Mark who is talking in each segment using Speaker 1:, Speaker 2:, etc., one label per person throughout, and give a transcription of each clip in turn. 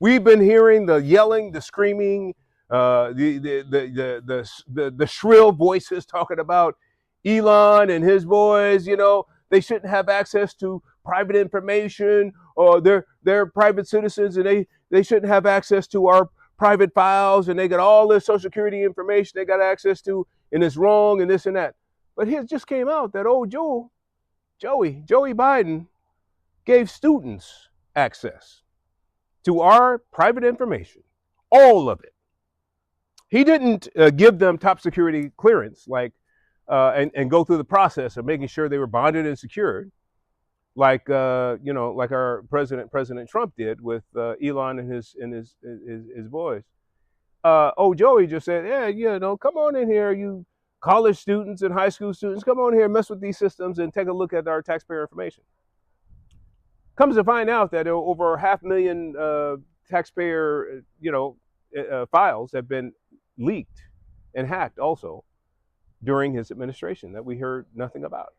Speaker 1: We've been hearing the yelling, the screaming, the shrill voices talking about Elon and his boys. You know, they shouldn't have access to private information, or they're private citizens, and they shouldn't have access to our private files, and they got all this social security information they got access to, and it's wrong, and this and that. But here it just came out that old Joey Biden gave students access to our private information, all of it. He didn't give them top security clearance, like and go through the process of making sure they were bonded and secured, like like our President Trump did with Elon and his boys. Joey just said, yeah, come on in here, you college students and high school students, come on here, mess with these systems and take a look at our taxpayer information. Comes to find out that over 500,000 taxpayer, files have been leaked and hacked also during his administration that we heard nothing about.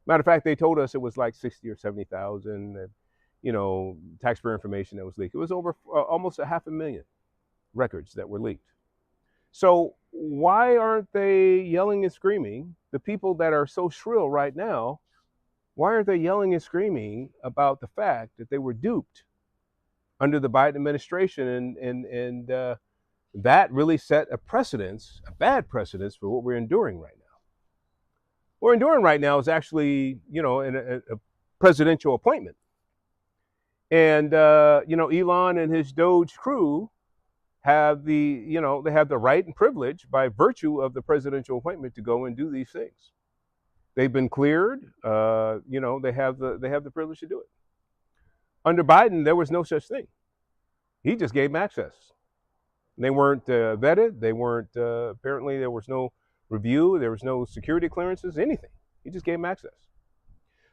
Speaker 1: Matter of fact, they told us it was like 60 or 70,000, taxpayer information that was leaked. It was over almost 500,000 records that were leaked. So why aren't they yelling and screaming? The people that are so shrill right now, why aren't they yelling and screaming about the fact that they were duped under the Biden administration, and that really set a bad precedence for what we're enduring right now. What we're enduring right now is actually, a presidential appointment. And, Elon and his DOGE crew have they have the right and privilege by virtue of the presidential appointment to go and do these things. They've been cleared, they have the privilege to do it. Under Biden, there was no such thing. He just gave them access. They weren't vetted. They weren't, apparently there was no review. There was no security clearances, anything. He just gave them access.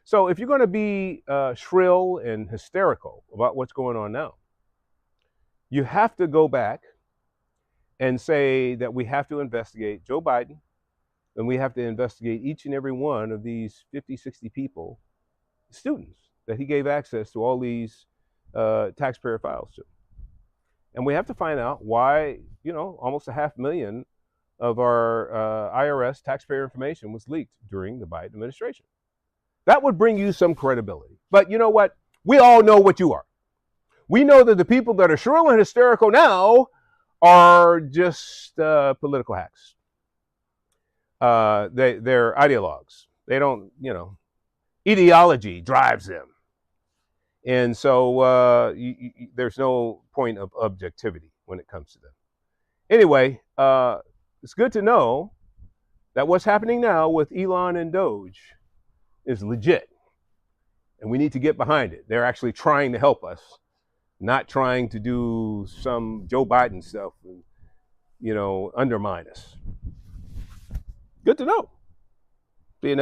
Speaker 1: So if you're going to be shrill and hysterical about what's going on now, you have to go back and say that we have to investigate Joe Biden, and we have to investigate each and every one of these 50, 60 people, students, that he gave access to all these taxpayer files to. And we have to find out why, almost 500,000 of our IRS taxpayer information was leaked during the Biden administration. That would bring you some credibility. But you know what? We all know what you are. We know that the people that are shrill and hysterical now are just political hacks. They're ideologues. They don't, ideology drives them. And so there's no point of objectivity when it comes to them. Anyway, it's good to know that what's happening now with Elon and DOGE is legit. And we need to get behind it. They're actually trying to help us, not trying to do some Joe Biden stuff and, undermine us. Good to know. See you next.